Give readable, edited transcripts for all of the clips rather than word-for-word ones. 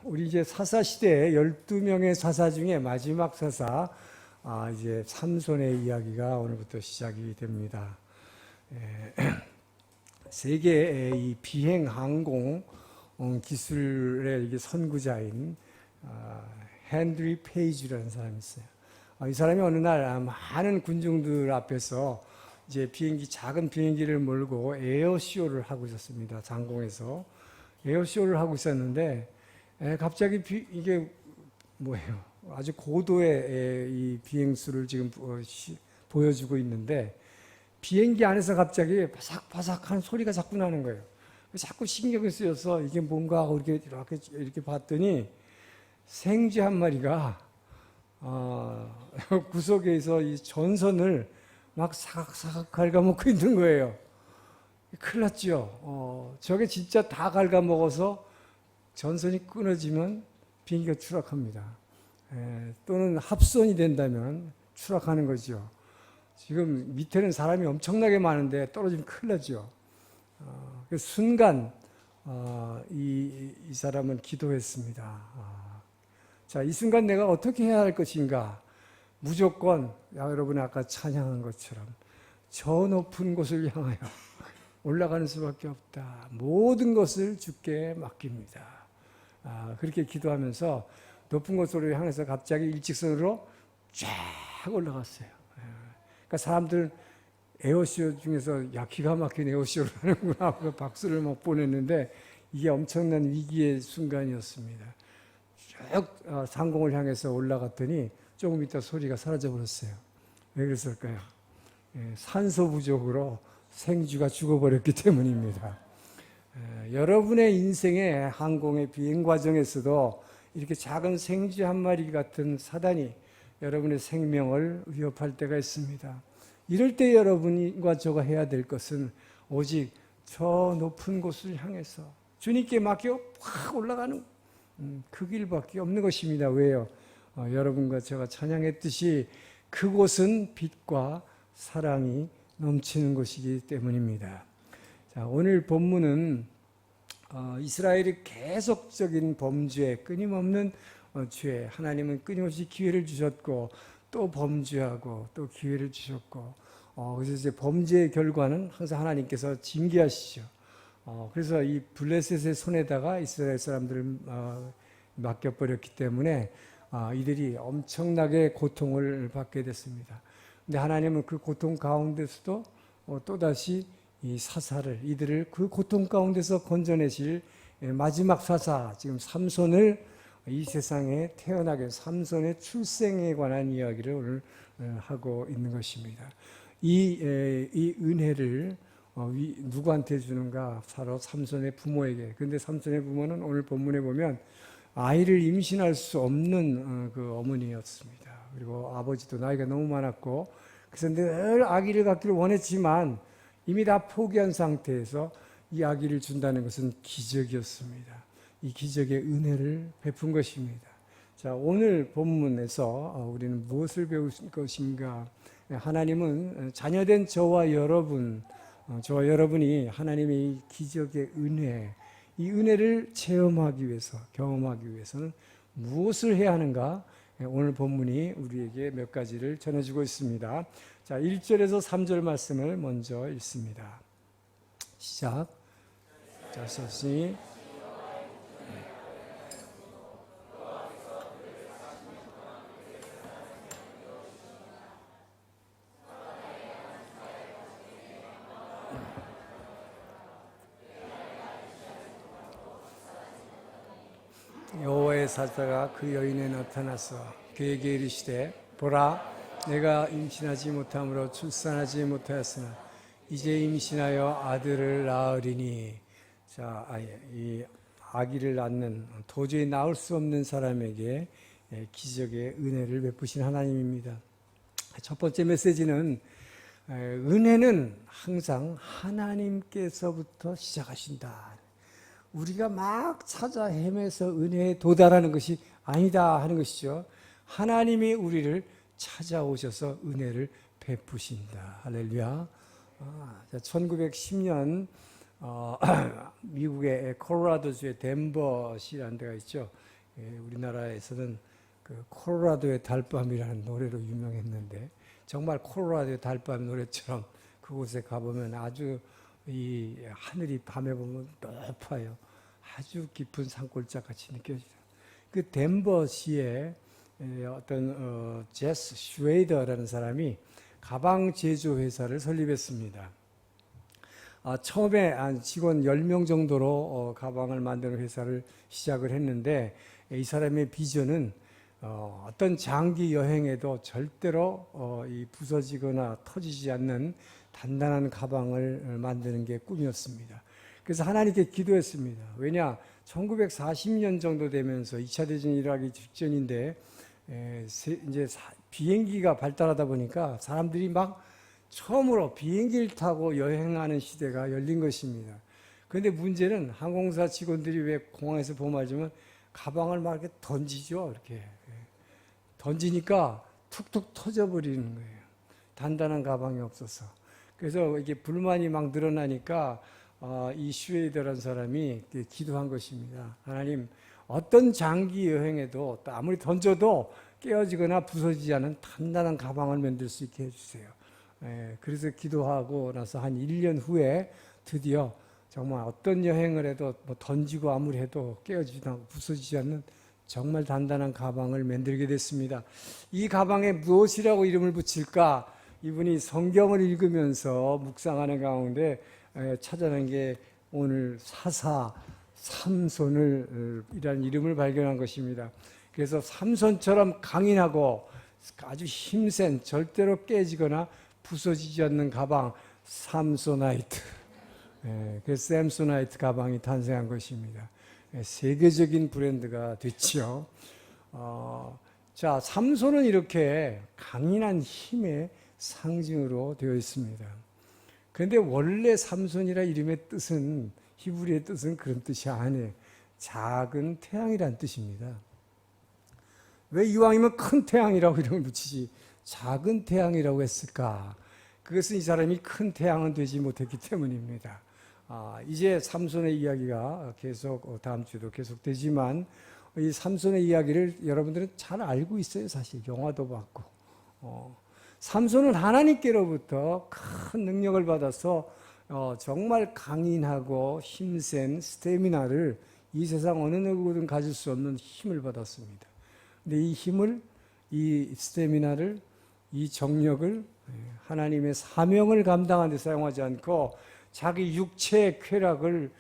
우리 이제 사사 시대에 12명의 사사 중에 마지막 사사, 이제 삼손의 이야기가 오늘부터 시작이 됩니다. 세계 이 비행 항공 기술의 이게 선구자인 헨리 페이지라는 사람이 있어요. 이 사람이 어느 날 많은 군중들 앞에서 이제 작은 비행기를 몰고 에어쇼를 하고 있었습니다. 장공에서 에어쇼를 하고 있었는데 갑자기 이게 뭐예요? 아주 고도의 이 비행수를 지금 보여주고 있는데 비행기 안에서 갑자기 바삭바삭한 소리가 자꾸 나는 거예요. 자꾸 신경이 쓰여서 이게 뭔가 하고 이렇게 봤더니 생쥐 한 마리가 구석에서 이 전선을 막 사각사각 갉아먹고 있는 거예요. 큰일 났죠. 저게 진짜 다 갉아먹어서 전선이 끊어지면 비행기가 추락합니다. 또는 합선이 된다면 추락하는 거죠. 지금 밑에는 사람이 엄청나게 많은데 떨어지면 큰일 나죠. 그 순간 이 사람은 기도했습니다. 자, 이 순간 내가 어떻게 해야 할 것인가? 무조건 여러분이 아까 찬양한 것처럼 저 높은 곳을 향하여 올라가는 수밖에 없다. 모든 것을 주께 맡깁니다. 그렇게 기도하면서 높은 곳으로 향해서 갑자기 일직선으로 쫙 올라갔어요. 그러니까 사람들 에어쇼 중에서 야 기가 막힌 에어쇼를 하는구나 하고 박수를 막 보냈는데 이게 엄청난 위기의 순간이었습니다. 쭉 상공을 향해서 올라갔더니 조금 있다 소리가 사라져 버렸어요. 왜 그랬을까요? 산소 부족으로 생쥐가 죽어버렸기 때문입니다. 여러분의 인생의 항공의 비행 과정에서도 이렇게 작은 생쥐 한 마리 같은 사단이 여러분의 생명을 위협할 때가 있습니다. 이럴 때 여러분과 저가 해야 될 것은 오직 저 높은 곳을 향해서 주님께 맡겨 확 올라가는 그 길밖에 없는 것입니다. 왜요? 여러분과 제가 찬양했듯이 그곳은 빛과 사랑이 넘치는 곳이기 때문입니다. 자, 오늘 본문은 이스라엘의 계속적인 범죄, 끊임없는 죄, 하나님은 끊임없이 기회를 주셨고 또 범죄하고 또 기회를 주셨고 그래서 이제 범죄의 결과는 항상 하나님께서 징계하시죠. 그래서 이 블레셋의 손에다가 이스라엘 사람들을 맡겨버렸기 때문에 이들이 엄청나게 고통을 받게 됐습니다. 근데 하나님은 그 고통 가운데서도 또다시 이 사사를 이들을 그 고통 가운데서 건져내실 마지막 사사 지금 삼손을 이 세상에 태어나게 삼손의 출생에 관한 이야기를 오늘 하고 있는 것입니다. 이 은혜를 누구한테 주는가? 바로 삼손의 부모에게. 그런데 삼손의 부모는 오늘 본문에 보면 아이를 임신할 수 없는 그 어머니였습니다. 그리고 아버지도 나이가 너무 많았고 그래서 늘 아기를 갖기를 원했지만 이미 다 포기한 상태에서 이 아기를 준다는 것은 기적이었습니다. 이 기적의 은혜를 베푼 것입니다. 자, 오늘 본문에서 우리는 무엇을 배울 것인가? 하나님은 자녀된 저와 여러분이 하나님의 이 기적의 은혜, 이 은혜를 체험하기 위해서, 경험하기 위해서는 무엇을 해야 하는가? 오늘 본문이 우리에게 몇 가지를 전해주고 있습니다. 자, 1절에서 3절 말씀을 먼저 읽습니다. 시작. 자, 시작. 여호와의 사자가 그 여인에 나타나서 그에게 이르시되 보라 내가 임신하지 못함으로 출산하지 못하였으나 이제 임신하여 아들을 낳으리니. 자, 이 아기를 낳는 도저히 낳을 수 없는 사람에게 기적의 은혜를 베푸신 하나님입니다. 첫 번째 메시지는 은혜는 항상 하나님께서부터 시작하신다. 우리가 막 찾아 헤매서 은혜에 도달하는 것이 아니다 하는 것이죠. 하나님이 우리를 찾아오셔서 은혜를 베푸신다. 할렐루야. 1910년 미국의 콜로라도주의 덴버시라는 데가 있죠. 우리나라에서는 그 콜로라도의 달밤이라는 노래로 유명했는데 정말 콜로라도의 달밤 노래처럼 그곳에 가보면 아주 이 하늘이 밤에 보면 높아요. 아주 깊은 산골짜 같이 느껴져요. 그 덴버시에 어떤 제스 슈웨이더라는 사람이 가방 제조 회사를 설립했습니다. 처음에 한 직원 10명 정도로 가방을 만드는 회사를 시작을 했는데 이 사람의 비전은 어떤 장기 여행에도 절대로 이 부서지거나 터지지 않는 단단한 가방을 만드는 게 꿈이었습니다. 그래서 하나님께 기도했습니다. 왜냐? 1940년 정도 되면서 2차 대전이 일어나기 직전인데 이제 비행기가 발달하다 보니까 사람들이 막 처음으로 비행기를 타고 여행하는 시대가 열린 것입니다. 그런데 문제는 항공사 직원들이 왜 공항에서 보면 가방을 막 이렇게 던지죠. 이렇게 던지니까 툭툭 터져버리는 거예요. 단단한 가방이 없어서. 그래서 이게 불만이 막 늘어나니까 이 슈웨이더라는 사람이 기도한 것입니다. 하나님, 어떤 장기 여행에도 아무리 던져도 깨어지거나 부서지지 않은 단단한 가방을 만들 수 있게 해주세요. 그래서 기도하고 나서 한 1년 후에 드디어 정말 어떤 여행을 해도 뭐 던지고 아무리 해도 깨어지지 않고 부서지지 않는 정말 단단한 가방을 만들게 됐습니다. 이 가방에 무엇이라고 이름을 붙일까? 이분이 성경을 읽으면서 묵상하는 가운데 찾아낸 게 오늘 사사 삼손을 이라는 이름을 발견한 것입니다. 그래서 삼손처럼 강인하고 아주 힘센 절대로 깨지거나 부서지지 않는 가방 삼소나이트. 그래서 샘소나이트 가방이 탄생한 것입니다. 세계적인 브랜드가 됐죠. 자, 삼손은 이렇게 강인한 힘의 상징으로 되어 있습니다. 그런데 원래 삼손이라 이름의 뜻은 히브리의 뜻은 그런 뜻이 아니에요. 작은 태양이란 뜻입니다. 왜 이왕이면 큰 태양이라고 이름을 붙이지 작은 태양이라고 했을까? 그것은 이 사람이 큰 태양은 되지 못했기 때문입니다. 이제 삼손의 이야기가 계속 다음 주도 계속되지만 이 삼손의 이야기를 여러분들은 잘 알고 있어요. 사실 영화도 봤고 삼손은 하나님께로부터 큰 능력을 받아서 정말 강인하고 힘센 스태미나를 이 세상 어느 누구든 가질 수 없는 힘을 받았습니다. 근데 이 힘을, 이 스태미나를, 이 정력을 하나님의 사명을 감당하는 데 사용하지 않고 자기 육체의 쾌락을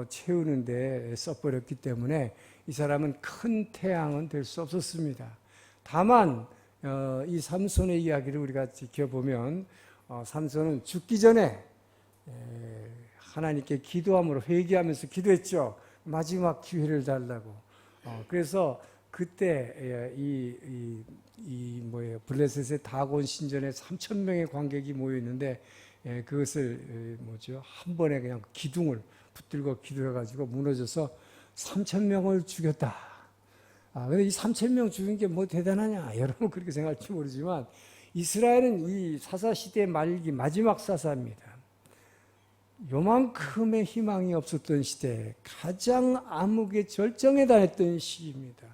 채우는 데 써버렸기 때문에 이 사람은 큰 태양은 될 수 없었습니다. 다만 이 삼손의 이야기를 우리가 지켜보면 삼손은 죽기 전에 하나님께 기도함으로 회개하면서 기도했죠. 마지막 기회를 달라고. 그래서 그때 블레셋의 다곤 신전에 3,000명의 관객이 모여 있는데 그것을 한 번에 그냥 기둥을 붙들고 기도해가지고 무너져서 3,000명을 죽였다. 근데 이 3,000명 죽인 게 뭐 대단하냐? 여러분 그렇게 생각할지 모르지만 이스라엘은 이 사사 시대 말기 마지막 사사입니다. 요만큼의 희망이 없었던 시대에 가장 암흑의 절정에 달했던 시기입니다.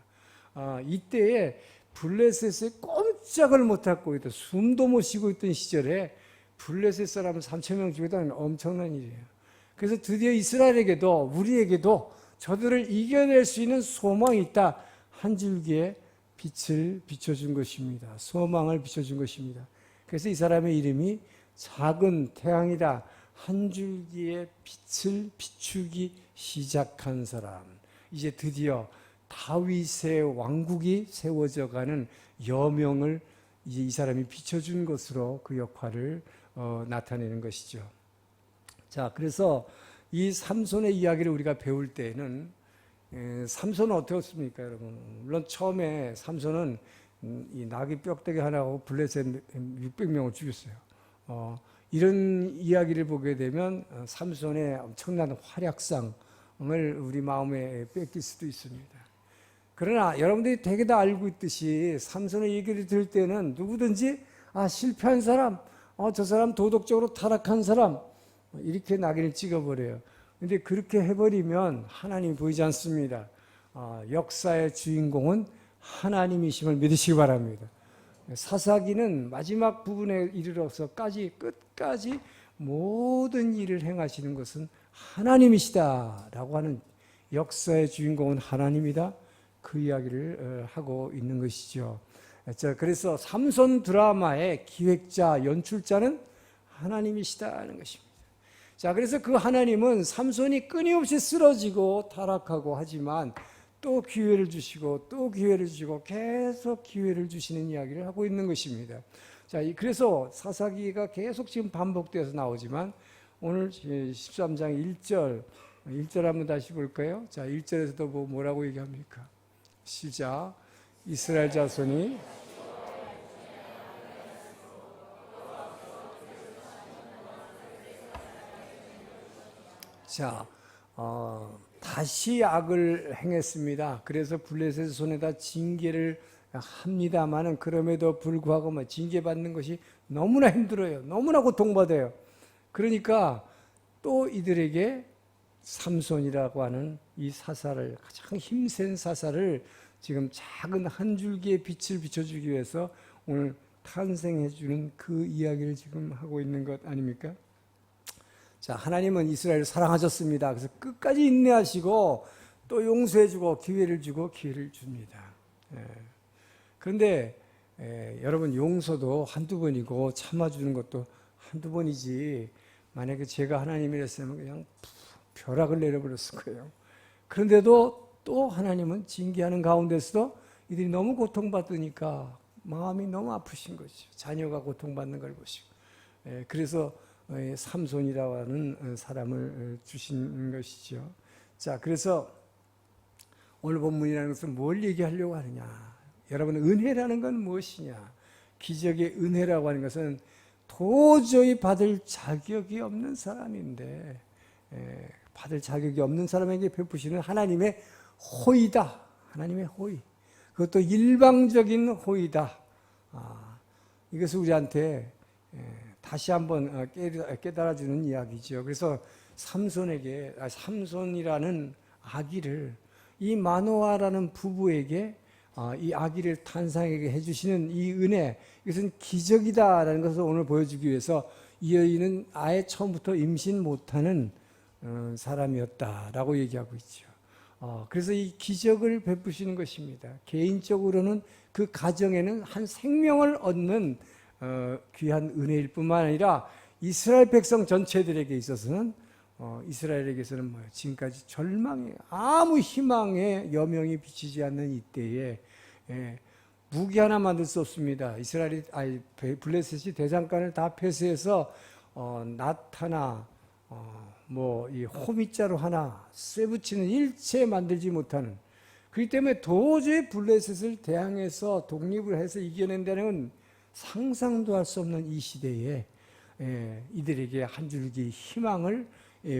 이때에 블레셋에 꼼짝을 못하고 있던 숨도 못 쉬고 있던 시절에 블레셋 사람을 3,000명 죽였다는 엄청난 일이에요. 그래서 드디어 이스라엘에게도 우리에게도 저들을 이겨낼 수 있는 소망이 있다. 한 줄기의 빛을 비춰준 것입니다. 소망을 비춰준 것입니다. 그래서 이 사람의 이름이 작은 태양이다. 한 줄기의 빛을 비추기 시작한 사람. 이제 드디어 다윗의 왕국이 세워져 가는 여명을 이제 이 사람이 비춰준 것으로 그 역할을 나타내는 것이죠. 자, 그래서 이 삼손의 이야기를 우리가 배울 때에는 삼손은 어떻습니까, 여러분? 물론 처음에 삼손은 이 나귀 뼈대기 하나하고 블레셋 600명을 죽였어요. 이런 이야기를 보게 되면 삼손의 엄청난 활약상을 우리 마음에 뺏길 수도 있습니다. 그러나 여러분들이 되게 다 알고 있듯이 삼손의 얘기를 들을 때는 누구든지 실패한 사람, 저 사람 도덕적으로 타락한 사람 이렇게 낙인을 찍어버려요. 근데 그렇게 해버리면 하나님이 보이지 않습니다. 역사의 주인공은 하나님이심을 믿으시기 바랍니다. 사사기는 마지막 부분에 이르러서까지 끝까지 모든 일을 행하시는 것은 하나님이시다라고 하는, 역사의 주인공은 하나님이다, 그 이야기를 하고 있는 것이죠. 자, 그래서 삼손 드라마의 기획자, 연출자는 하나님이시다는 것입니다. 자, 그래서 그 하나님은 삼손이 끊임없이 쓰러지고 타락하고 하지만 또 기회를 주시고 또 기회를 주시고 계속 기회를 주시는 이야기를 하고 있는 것입니다. 자, 그래서 사사기가 계속 지금 반복되어서 나오지만 오늘 13장 1절 한번 다시 볼까요? 자, 1절에서도 뭐라고 얘기합니까? 시작. 이스라엘 자손이 자, 다시 악을 행했습니다. 그래서 블레셋의 손에다 징계를 합니다마는 그럼에도 불구하고 징계받는 것이 너무나 힘들어요. 너무나 고통받아요. 그러니까 또 이들에게 삼손이라고 하는 이 사사를, 가장 힘센 사사를 지금 작은 한 줄기의 빛을 비춰주기 위해서 오늘 탄생해주는 그 이야기를 지금 하고 있는 것 아닙니까? 자, 하나님은 이스라엘을 사랑하셨습니다. 그래서 끝까지 인내하시고 또 용서해주고 기회를 주고 기회를 줍니다. 그런데 여러분, 용서도 한두 번이고 참아주는 것도 한두 번이지, 만약에 제가 하나님이랬으면 그냥 벼락을 내려버렸을 거예요. 그런데도 또 하나님은 징계하는 가운데서도 이들이 너무 고통받으니까 마음이 너무 아프신 거죠. 자녀가 고통받는 걸 보시고. 그래서 삼손이라고 하는 사람을 주신 것이죠. 자, 그래서 오늘 본문이라는 것은 뭘 얘기하려고 하느냐? 여러분, 은혜라는 건 무엇이냐? 기적의 은혜라고 하는 것은 도저히 받을 자격이 없는 사람인데, 받을 자격이 없는 사람에게 베푸시는 하나님의 호의다. 하나님의 호의. 그것도 일방적인 호의다. 이것을 우리한테 다시 한번 깨달아주는 이야기죠. 그래서 삼손이라는 아기를, 이 마노아라는 부부에게 이 아기를 탄생하게 해주시는 이 은혜, 이것은 기적이다라는 것을 오늘 보여주기 위해서 이 여인은 아예 처음부터 임신 못하는 사람이었다라고 얘기하고 있죠. 그래서 이 기적을 베푸시는 것입니다. 개인적으로는 그 가정에는 한 생명을 얻는 귀한 은혜일 뿐만 아니라 이스라엘 백성 전체들에게 있어서는, 이스라엘에게서는 지금까지 절망에, 아무 희망의 여명이 비치지 않는 이때에 무기 하나 만들 수 없습니다. 블레셋이 대장간을 다 폐쇄해서 낫 하나, 이 호미자루 하나 쇠붙이는 일체 만들지 못하는, 그렇기 때문에 도저히 블레셋을 대항해서 독립을 해서 이겨낸다는 건 상상도 할 수 없는 이 시대에 이들에게 한 줄기 희망을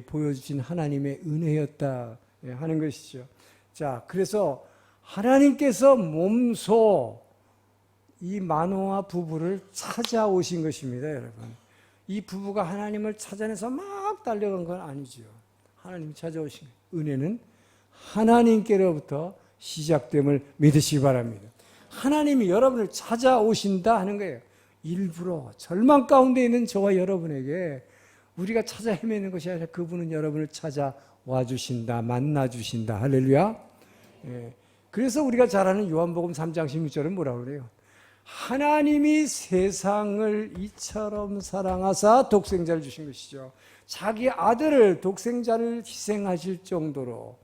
보여주신 하나님의 은혜였다 하는 것이죠. 자, 그래서 하나님께서 몸소 이 마노아 부부를 찾아오신 것입니다, 여러분. 이 부부가 하나님을 찾아내서 막 달려간 건 아니죠. 하나님이 찾아오신 은혜는 하나님께로부터 시작됨을 믿으시기 바랍니다. 하나님이 여러분을 찾아오신다 하는 거예요. 일부러 절망 가운데 있는 저와 여러분에게 우리가 찾아 헤매는 것이 아니라 그분은 여러분을 찾아와 주신다, 만나 주신다. 할렐루야. 그래서 우리가 잘 아는 요한복음 3장 16절은 뭐라고 그래요? 하나님이 세상을 이처럼 사랑하사 독생자를 주신 것이죠. 자기 아들을, 독생자를 희생하실 정도로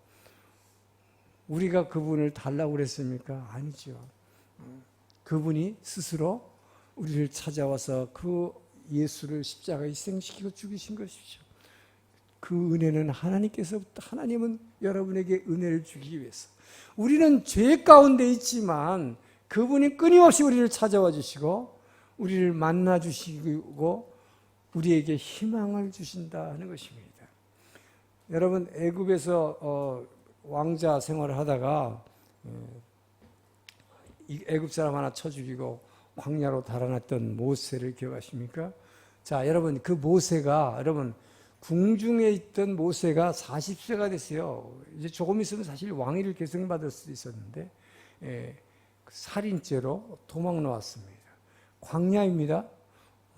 우리가 그분을 달라고 그랬습니까? 아니죠. 그분이 스스로 우리를 찾아와서 그 예수를 십자가에 희생시키고 죽이신 것이죠. 그 은혜는 하나님께서부터, 하나님은 여러분에게 은혜를 주기 위해서, 우리는 죄 가운데 있지만 그분이 끊임없이 우리를 찾아와 주시고 우리를 만나 주시고 우리에게 희망을 주신다 하는 것입니다. 여러분, 애굽에서 왕자 생활을 하다가 애굽 사람 하나 쳐 죽이고 광야로 달아났던 모세를 기억하십니까? 자, 여러분, 그 모세가 여러분 궁중에 있던 모세가 40세가 됐어요. 이제 조금 있으면 사실 왕위를 계승받을 수도 있었는데 살인죄로 도망 나왔습니다. 광야입니다.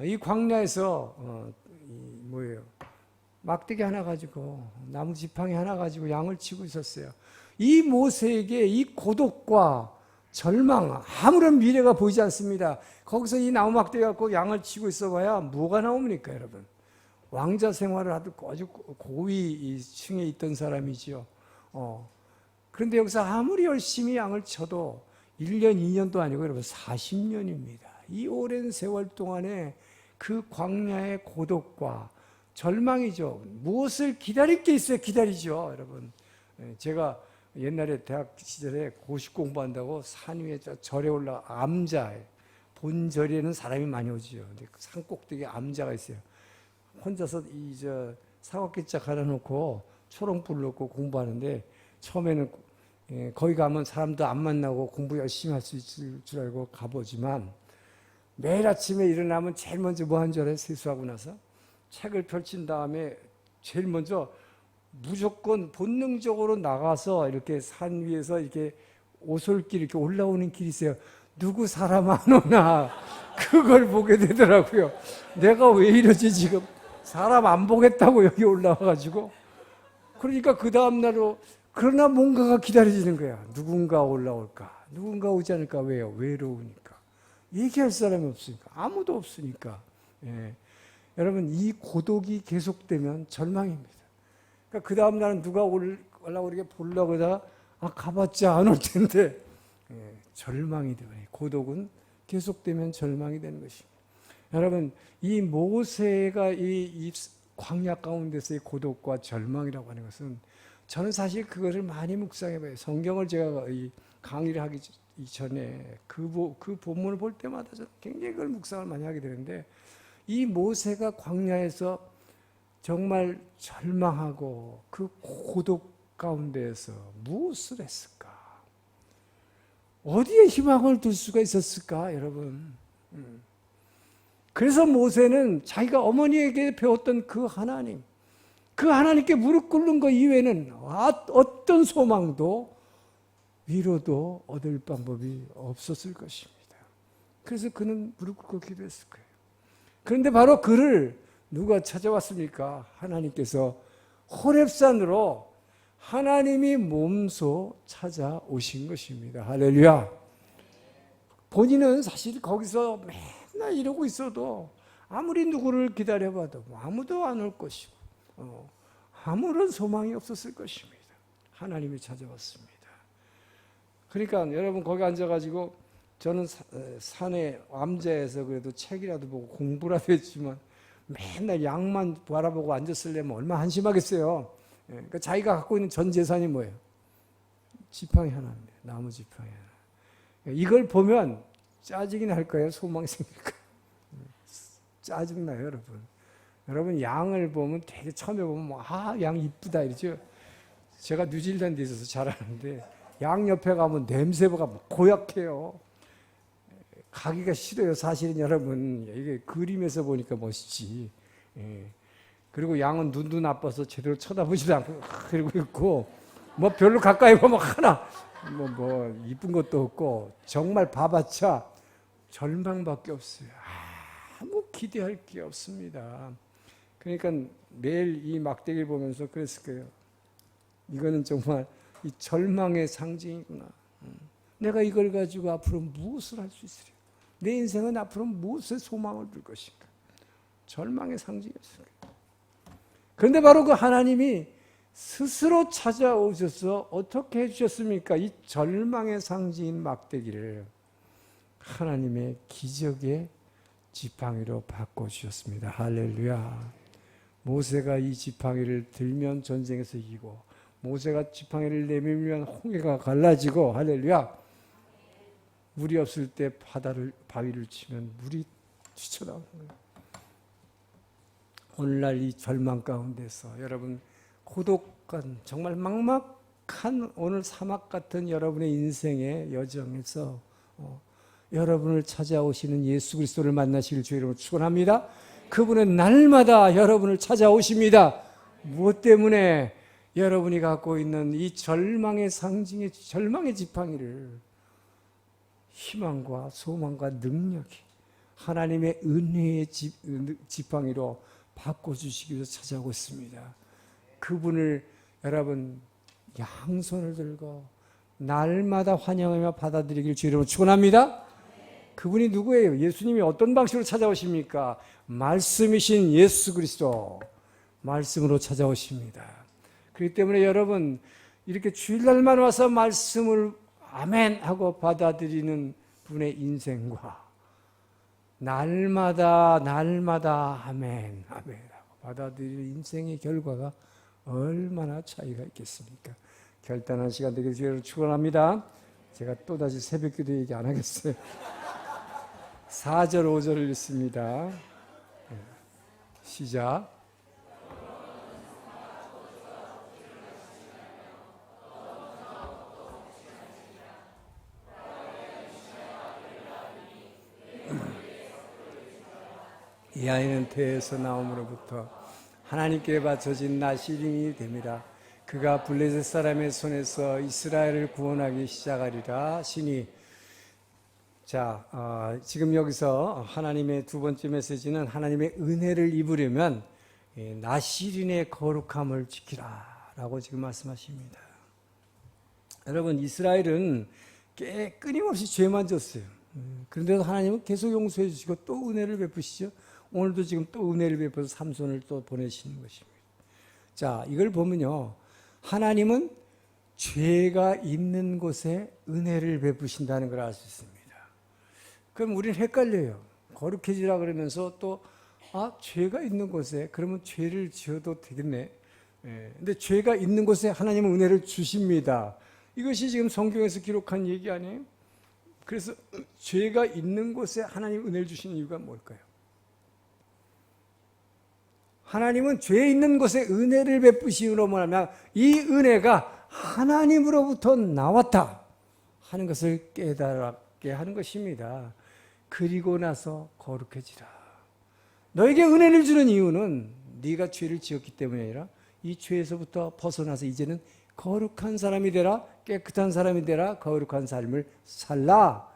이 광야에서 뭐예요? 막대기 하나 가지고 나무 지팡이 하나 가지고 양을 치고 있었어요. 이 모세에게 이 고독과 절망, 아무런 미래가 보이지 않습니다. 거기서 이 나무 막대기 갖고 양을 치고 있어봐야 뭐가 나옵니까, 여러분? 왕자 생활을 아주 고위 층에 있던 사람이지요. 그런데 여기서 아무리 열심히 양을 쳐도 1년, 2년도 아니고 여러분 40년입니다. 이 오랜 세월 동안에 그 광야의 고독과 절망이죠. 무엇을 기다릴 게 있어요? 기다리죠, 여러분. 제가 옛날에 대학 시절에 고시 공부한다고 산 위에 절에 올라 암자에 본절에는 사람이 많이 오지요. 근데 산 꼭대기에 암자가 있어요. 혼자서 사각기자 갈아놓고 초롱불 넣고 공부하는데 처음에는 거기 가면 사람도 안 만나고 공부 열심히 할 수 있을 줄 알고 가보지만 매일 아침에 일어나면 제일 먼저 뭐 한 줄 알아요? 세수하고 나서 책을 펼친 다음에 제일 먼저 무조건 본능적으로 나가서 이렇게 산 위에서 이렇게 오솔길 이렇게 올라오는 길이 있어요. 누구 사람 안 오나 그걸 보게 되더라고요. 내가 왜 이러지 지금 사람 안 보겠다고 여기 올라와가지고 그러니까 그 다음날로 그러나 뭔가가 기다려지는 거야. 누군가 올라올까? 누군가 오지 않을까? 왜요? 외로우니까. 얘기할 사람이 없으니까. 아무도 없으니까. 여러분 이 고독이 계속되면 절망입니다. 그러니까 그 다음날은 누가 올라오고 이렇게 보려고 하다가 가봤자 안 올 텐데 절망이 되어요. 고독은 계속되면 절망이 되는 것입니다. 여러분 이 모세가 이 광야 가운데서의 고독과 절망이라고 하는 것은 저는 사실 그것을 많이 묵상해봐요. 성경을 제가 이 강의를 하기 이전에 그 본문을 볼 때마다 저는 굉장히 그걸 묵상을 많이 하게 되는데 이 모세가 광야에서 정말 절망하고 그 고독 가운데에서 무엇을 했을까? 어디에 희망을 둘 수가 있었을까, 여러분? 그래서 모세는 자기가 어머니에게 배웠던 그 하나님께 무릎 꿇는 것 이외에는 어떤 소망도 위로도 얻을 방법이 없었을 것입니다. 그래서 그는 무릎 꿇고 기도했을 거예요. 그런데 바로 그를 누가 찾아왔습니까? 하나님께서 호렙산으로 하나님이 몸소 찾아오신 것입니다. 할렐루야. 본인은 사실 거기서 맨날 이러고 있어도 아무리 누구를 기다려봐도 아무도 안 올 것이고 아무런 소망이 없었을 것입니다. 하나님이 찾아왔습니다. 그러니까 여러분 거기 앉아가지고 저는 산에 암자에서 그래도 책이라도 보고 공부라도 했지만 맨날 양만 바라보고 앉았으려면 얼마나 한심하겠어요. 그러니까 자기가 갖고 있는 전 재산이 뭐예요? 지팡이 하나입니다. 나무 지팡이 하나. 이걸 보면 짜증이 날 거예요? 소망이 생길까요? 짜증나요, 여러분. 여러분 양을 보면 되게 처음에 보면 양 이쁘다 이러죠. 제가 뉴질랜드에 있어서 잘 아는데 양 옆에 가면 냄새가 고약해요. 가기가 싫어요. 사실은 여러분 이게 그림에서 보니까 멋있지. 그리고 양은 눈도 나빠서 제대로 쳐다보지도 않고 그러고 있고 뭐 별로 가까이 보면 하나 뭐 이쁜 것도 없고 정말 봐봤자 절망밖에 없어요. 아무 기대할 게 없습니다. 그러니까 매일 이 막대기를 보면서 그랬을 거예요. 이거는 정말 이 절망의 상징이구나. 내가 이걸 가지고 앞으로 무엇을 할 수 있으려? 내 인생은 앞으로 무엇에 소망을 둘 것인가? 절망의 상징이었어요. 그런데 바로 그 하나님이 스스로 찾아오셔서 어떻게 해주셨습니까? 이 절망의 상징인 막대기를 하나님의 기적의 지팡이로 바꿔주셨습니다. 할렐루야. 모세가 이 지팡이를 들면 전쟁에서 이기고 모세가 지팡이를 내밀면 홍해가 갈라지고 할렐루야. 물이 없을 때 바위를 치면 물이 튀쳐나오는 거예요. 오늘날 이 절망 가운데서 여러분 고독한 정말 막막한 오늘 사막 같은 여러분의 인생의 여정에서 여러분을 찾아오시는 예수 그리스도를 만나시길 주의 이름으로 축원합니다. 그분은 날마다 여러분을 찾아오십니다. 무엇 때문에? 여러분이 갖고 있는 이 절망의 상징의 절망의 지팡이를 희망과 소망과 능력이 하나님의 은혜의 지팡이로 바꿔주시기 위해서 찾아오고 있습니다. 그분을 여러분 양손을 들고 날마다 환영하며 받아들이길 주의로 축원합니다. 그분이 누구예요? 예수님이 어떤 방식으로 찾아오십니까? 말씀이신 예수 그리스도 말씀으로 찾아오십니다. 그렇기 때문에 여러분 이렇게 주일날만 와서 말씀을 아멘 하고 받아들이는 분의 인생과 날마다 아멘 하고 받아들이는 인생의 결과가 얼마나 차이가 있겠습니까? 결단한 시간 되길 주의로 축원합니다. 제가 또다시 새벽기도 얘기 안 하겠어요. 4절 5절을 읽습니다. 시작. 이 아이는 태에서 나옴으로부터 하나님께 바쳐진 나시린이 됨이라. 그가 블레셋 사람의 손에서 이스라엘을 구원하기 시작하리라. 신이 지금 여기서 하나님의 두 번째 메시지는 하나님의 은혜를 입으려면 나시린의 거룩함을 지키라 라고 지금 말씀하십니다. 여러분 이스라엘은 끊임없이 죄만 졌어요. 그런데도 하나님은 계속 용서해 주시고 또 은혜를 베푸시죠. 오늘도 지금 또 은혜를 베풀어서 삼손을 또 보내시는 것입니다. 자, 이걸 보면요. 하나님은 죄가 있는 곳에 은혜를 베푸신다는 걸 알 수 있습니다. 그럼 우리는 헷갈려요. 거룩해지라 그러면서 또 죄가 있는 곳에 그러면 죄를 지어도 되겠네. 근데 죄가 있는 곳에 하나님은 은혜를 주십니다. 이것이 지금 성경에서 기록한 얘기 아니에요? 그래서 죄가 있는 곳에 하나님 은혜를 주시는 이유가 뭘까요? 하나님은 죄 있는 곳에 은혜를 베푸시므로 말하면 이 은혜가 하나님으로부터 나왔다 하는 것을 깨달게 하는 것입니다. 그리고 나서 거룩해지라. 너에게 은혜를 주는 이유는 네가 죄를 지었기 때문이 아니라 이 죄에서부터 벗어나서 이제는 거룩한 사람이 되라, 깨끗한 사람이 되라, 거룩한 삶을 살라.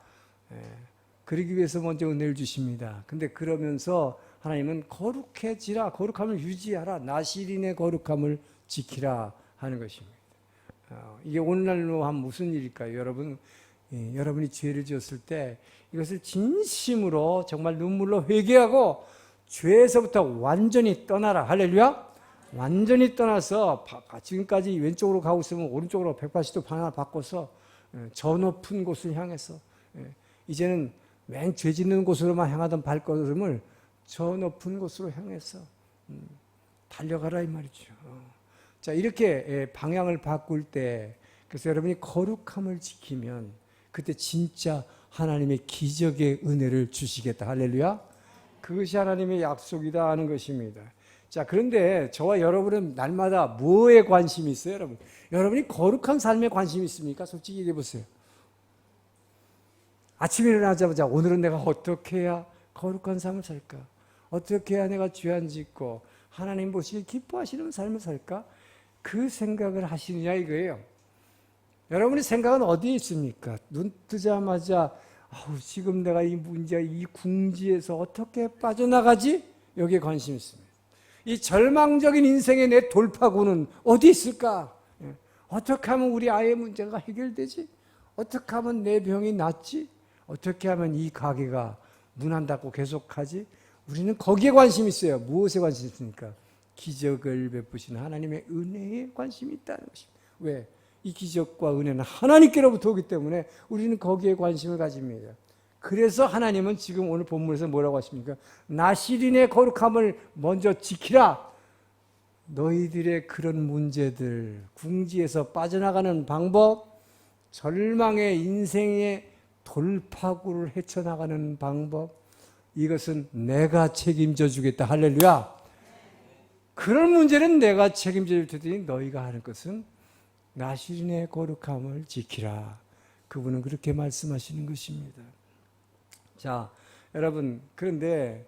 그러기 위해서 먼저 은혜를 주십니다. 근데 그러면서 하나님은 거룩해지라, 거룩함을 유지하라, 나시린의 거룩함을 지키라 하는 것입니다. 이게 오늘날로 하면 무슨 일일까요? 여러분이 죄를 지었을 때 이것을 진심으로 정말 눈물로 회개하고 죄에서부터 완전히 떠나라. 할렐루야. 완전히 떠나서 지금까지 왼쪽으로 가고 있으면 오른쪽으로 180도 방향을 바꿔서 저 높은 곳을 향해서 이제는 맨 죄 짓는 곳으로만 향하던 발걸음을 저 높은 곳으로 향해서 달려가라 이 말이죠. 자, 이렇게 방향을 바꿀 때 그래서 여러분이 거룩함을 지키면 그때 진짜 하나님의 기적의 은혜를 주시겠다. 할렐루야. 그것이 하나님의 약속이다 하는 것입니다. 자, 그런데 저와 여러분은 날마다 뭐에 관심이 있어요, 여러분? 여러분이 거룩한 삶에 관심이 있습니까? 솔직히 얘기해 보세요. 아침에 일어나자마자 오늘은 내가 어떻게 해야 거룩한 삶을 살까? 어떻게 해야 내가 죄 안 짓고 하나님 보시기 기뻐하시는 삶을 살까? 그 생각을 하시느냐 이거예요. 여러분의 생각은 어디에 있습니까? 눈 뜨자마자 지금 내가 이 문제, 이 궁지에서 어떻게 빠져나가지? 여기에 관심이 있습니다. 이 절망적인 인생의 내 돌파구는 어디 있을까? 어떻게 하면 우리 아이의 문제가 해결되지? 어떻게 하면 내 병이 낫지? 어떻게 하면 이 가게가 문 안 닫고 계속하지? 우리는 거기에 관심이 있어요. 무엇에 관심이 있습니까? 기적을 베푸시는 하나님의 은혜에 관심이 있다는 것입니다. 왜? 이 기적과 은혜는 하나님께로부터 오기 때문에 우리는 거기에 관심을 가집니다. 그래서 하나님은 지금 오늘 본문에서 뭐라고 하십니까? 나시린의 거룩함을 먼저 지키라. 너희들의 그런 문제들, 궁지에서 빠져나가는 방법, 절망의 인생의 돌파구를 헤쳐나가는 방법, 이것은 내가 책임져 주겠다. 할렐루야. 그런 문제는 내가 책임져 줄 테니 너희가 하는 것은 나시린의 거룩함을 지키라. 그분은 그렇게 말씀하시는 것입니다. 자, 여러분, 그런데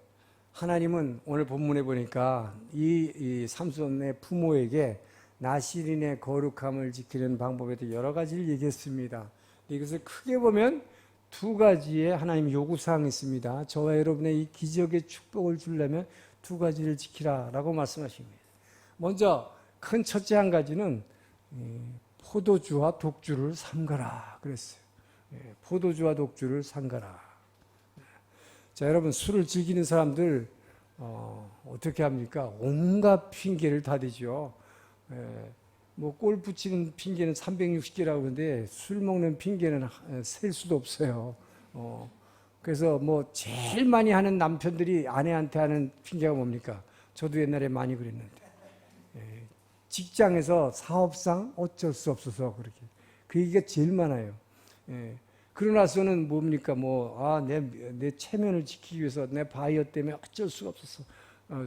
하나님은 오늘 본문에 보니까 이 삼손의 부모에게 나실인의 거룩함을 지키는 방법에 대해 여러 가지를 얘기했습니다. 이것을 크게 보면 두 가지의 하나님 요구사항이 있습니다. 저와 여러분의 이 기적의 축복을 주려면 두 가지를 지키라라고 말씀하십니다. 먼저 큰 첫째 한 가지는 포도주와 독주를 삼가라 그랬어요. 포도주와 독주를 삼가라. 자, 여러분 술을 즐기는 사람들 어떻게 합니까? 온갖 핑계를 다 대죠. 뭐 골프 치는 핑계는 360개라고 하는데 술 먹는 핑계는 셀 수도 없어요. 그래서 뭐 제일 많이 하는 남편들이 아내한테 하는 핑계가 뭡니까? 저도 옛날에 많이 그랬는데 직장에서 사업상 어쩔 수 없어서 그렇게 그 얘기가 제일 많아요. 그러나서는 뭡니까? 내 체면을 지키기 위해서 내 바이어 때문에 어쩔 수가 없었어.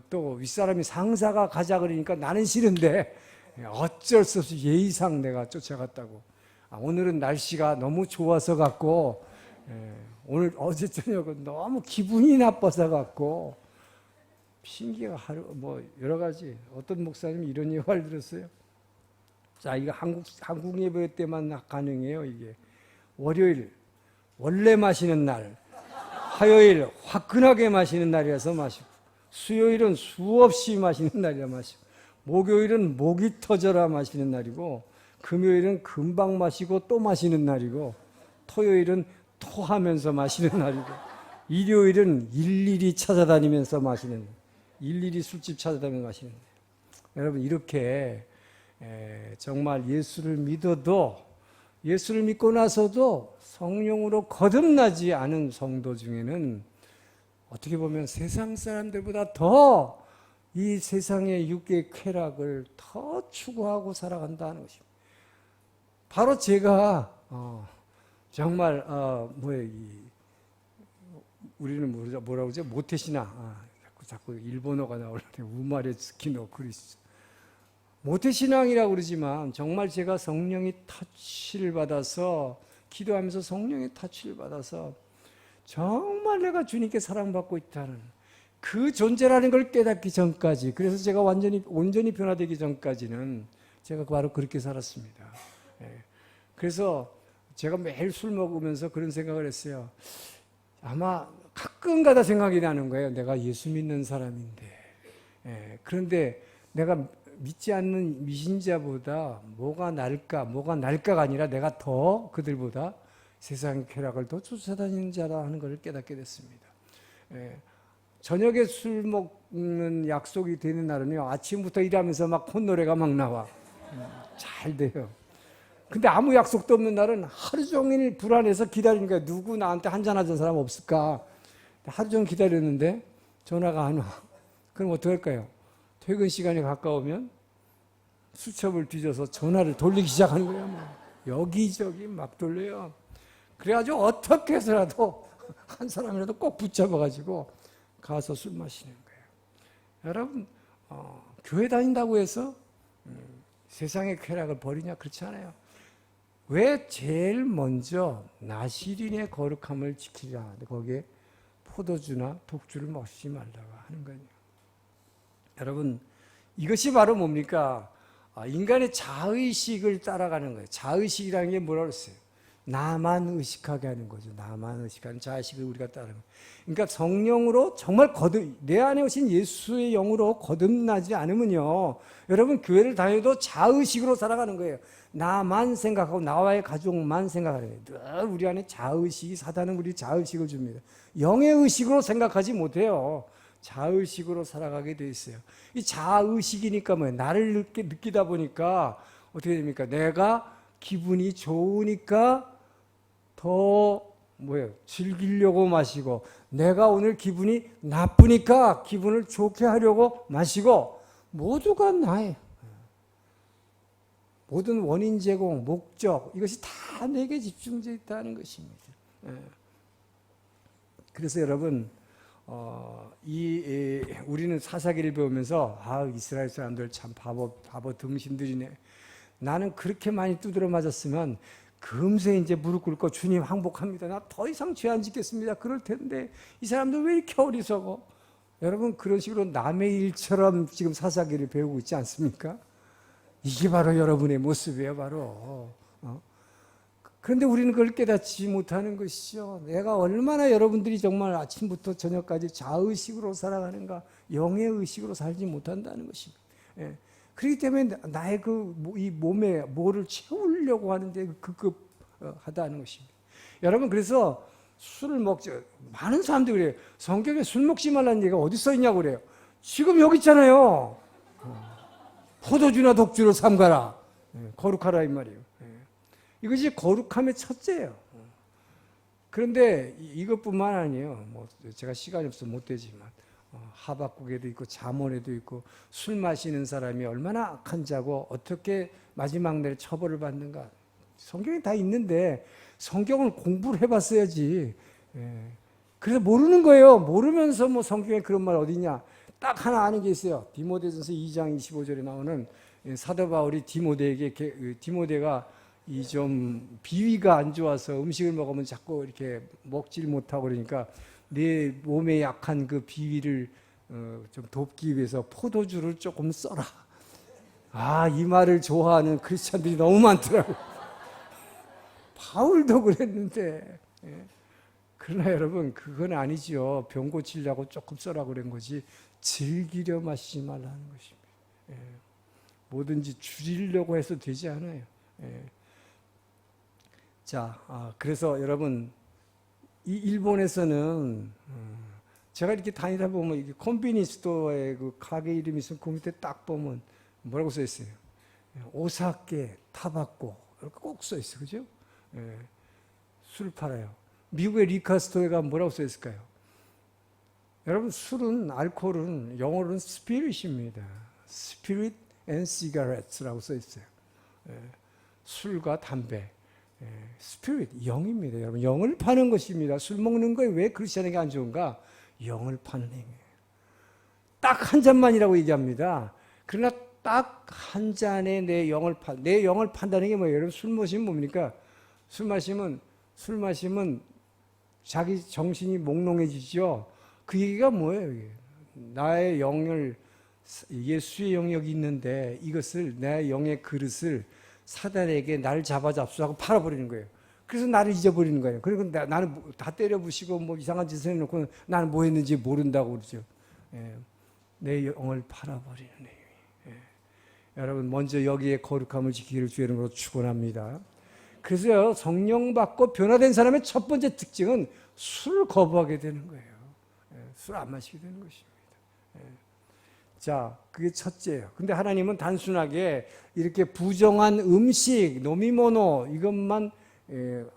또 윗사람이 상사가 가자 그러니까 나는 싫은데 어쩔 수 없이 예의상 내가 쫓아갔다고. 오늘은 날씨가 너무 좋아서 갖고 오늘 어제 저녁은 너무 기분이 나빠서 갖고 핑계가 여러 가지. 어떤 목사님이 이런 예화를 들었어요. 자, 이거 한국 예배 때만 가능해요. 이게 월요일 원래 마시는 날, 화요일 화끈하게 마시는 날이라서 마시고, 수요일은 수없이 마시는 날이라 마시고, 목요일은 목이 터져라 마시는 날이고, 금요일은 금방 마시고 또 마시는 날이고, 토요일은 토하면서 마시는 날이고, 일요일은 일일이 찾아다니면서 마시는 날. 일일이 술집 찾아다니면서 마시는 날. 여러분 이렇게 정말 예수를 믿고 나서도 성령으로 거듭나지 않은 성도 중에는 어떻게 보면 세상 사람들보다 더 이 세상의 육의 쾌락을 더 추구하고 살아간다는 것입니다. 바로 제가 정말 우리는 뭐라고 그러죠? 모태신앙. 자꾸 일본어가 나오는데 우마레 스키노 그리스. 모태신앙이라고 그러지만 정말 제가 성령의 터치를 받아서 기도하면서 성령의 터치를 받아서 정말 내가 주님께 사랑받고 있다는 그 존재라는 걸 깨닫기 전까지, 그래서 제가 온전히 변화되기 전까지는 제가 바로 그렇게 살았습니다. 그래서 제가 매일 술 먹으면서 그런 생각을 했어요. 아마 가끔가다 생각이 나는 거예요. 내가 예수 믿는 사람인데. 그런데 내가 믿지 않는 미신자보다 뭐가 날까가 아니라 내가 더 그들보다 세상의 쾌락을 더 쫓아다니는 자라 하는 것을 깨닫게 됐습니다. 저녁에 술 먹는 약속이 되는 날은요, 아침부터 일하면서 막 콧노래가 막 나와. 잘 돼요. 근데 아무 약속도 없는 날은 하루 종일 불안해서 기다리니까 누구 나한테 한잔하던 사람 없을까? 하루 종일 기다렸는데 전화가 안 와. 그럼 어떡할까요? 퇴근 시간이 가까우면 수첩을 뒤져서 전화를 돌리기 시작하는 거예요. 여기저기 막 돌려요. 그래가지고 어떻게 해서라도 한 사람이라도 꼭 붙잡아가지고 가서 술 마시는 거예요. 여러분, 교회 다닌다고 해서 세상의 쾌락을 버리냐? 그렇지 않아요. 왜 제일 먼저 나실인의 거룩함을 지키자. 거기에 포도주나 독주를 마시지 말라고 하는 거예요. 여러분, 이것이 바로 뭡니까? 인간의 자의식을 따라가는 거예요. 자의식이라는 게 뭐라고 했어요? 나만 의식하게 하는 거죠. 나만 의식하는 자의식을 우리가 따르는 거예요. 그러니까 성령으로 정말 내 안에 오신 예수의 영으로 거듭나지 않으면요, 여러분 교회를 다녀도 자의식으로 살아가는 거예요. 나만 생각하고 나와의 가족만 생각하는 거예요. 늘 우리 안에 자의식이, 사단은 우리 자의식을 줍니다. 영의 의식으로 생각하지 못해요. 자의식으로 살아가게 돼 있어요. 이 자의식이니까 뭐예요? 나를 느끼다 보니까 어떻게 됩니까? 내가 기분이 좋으니까 더 즐기려고 마시고, 내가 오늘 기분이 나쁘니까 기분을 좋게 하려고 마시고, 모두가 나의 모든 원인 제공, 목적, 이것이 다 내게 집중되어 있다는 것입니다. 그래서 여러분, 우리는 사사기를 배우면서 이스라엘 사람들 참 바보 등신들이네. 나는 그렇게 많이 두드려 맞았으면 금세 이제 무릎 꿇고 주님 항복합니다. 나 더 이상 죄 안 짓겠습니다. 그럴 텐데 이 사람들 왜 이렇게 어리석어? 여러분 그런 식으로 남의 일처럼 지금 사사기를 배우고 있지 않습니까? 이게 바로 여러분의 모습이에요, 바로. 그런데 우리는 그걸 깨닫지 못하는 것이죠. 내가 얼마나 여러분들이 정말 아침부터 저녁까지 자의식으로 살아가는가, 영의 의식으로 살지 못한다는 것입니다. 예. 그렇기 때문에 나의 이 몸에 뭐를 채우려고 하는데 급급하다는 것입니다. 여러분, 그래서 술을 먹죠. 많은 사람들이 그래요. 성경에 술 먹지 말라는 얘기가 어디 써 있냐고 그래요. 지금 여기 있잖아요. 포도주나 독주를 삼가라. 거룩하라 이 말이에요. 이것이 거룩함의 첫째예요. 그런데 이것뿐만 아니에요. 뭐 제가 시간이 없어서 못 되지만 하박국에도 있고 잠언에도 있고 술 마시는 사람이 얼마나 악한 자고 어떻게 마지막 날 처벌을 받는가. 성경에 다 있는데 성경을 공부를 해봤어야지. 그래서 모르는 거예요. 모르면서 뭐 성경에 그런 말 어디냐. 딱 하나 아는 게 있어요. 디모데전서 2장 25절에 나오는 사도 바울이 디모데가 이 좀 비위가 안 좋아서 음식을 먹으면 자꾸 이렇게 먹질 못하고 그러니까 내 몸에 약한 그 비위를 좀 돕기 위해서 포도주를 조금 써라. 이 말을 좋아하는 크리스찬들이 너무 많더라고요. 바울도 그랬는데. 그러나 여러분 그건 아니죠. 병 고치려고 조금 써라 그런 거지 즐기려 마시지 말라는 것입니다. 뭐든지 줄이려고 해서 되지 않아요. 자, 그래서 여러분 이 일본에서는 제가 이렇게 다니다 보면 이게 컨비니언스 스토어에 그 가게 이름이 있으면 그 밑에 딱 보면 뭐라고 써 있어요? 오사케, 타바코 이렇게 꼭 써 있어요, 그죠? 술 팔아요. 미국의 리카스토어가 뭐라고 써 있을까요? 여러분 술은 알코올은 영어로는 스피릿입니다. 스피릿 앤 시가렛라고 써 있어요. 술과 담배. 스피릿, 영입니다. 여러분, 영을 파는 것입니다. 술 먹는 거에 왜 크리스천에게 안 좋은가? 영을 파는 행위예요. 딱 한 잔만이라고 얘기합니다. 그러나 딱 한 잔에 내 영을 판다는 게 뭐예요? 여러분, 술 마시면 뭡니까? 술 마시면 자기 정신이 몽롱해지죠? 그 얘기가 뭐예요? 이게? 나의 영을, 예수의 영역이 있는데 이것을, 내 영의 그릇을 사단에게 나를 잡아잡수하고 팔아버리는 거예요. 그래서 나를 잊어버리는 거예요. 그리고 나는 다 때려부시고 뭐 이상한 짓을 해놓고 나는 뭐 했는지 모른다고 그러죠. 내 영을 팔아버리는 행위. 여러분 먼저 여기에 거룩함을 지키기를 주의 이름으로 축원합니다. 그래서 성령 받고 변화된 사람의 첫 번째 특징은 술을 거부하게 되는 거예요. 술 안 마시게 되는 것입니다. 자, 그게 첫째예요. 근데 하나님은 단순하게 이렇게 부정한 음식, 노미모노 이것만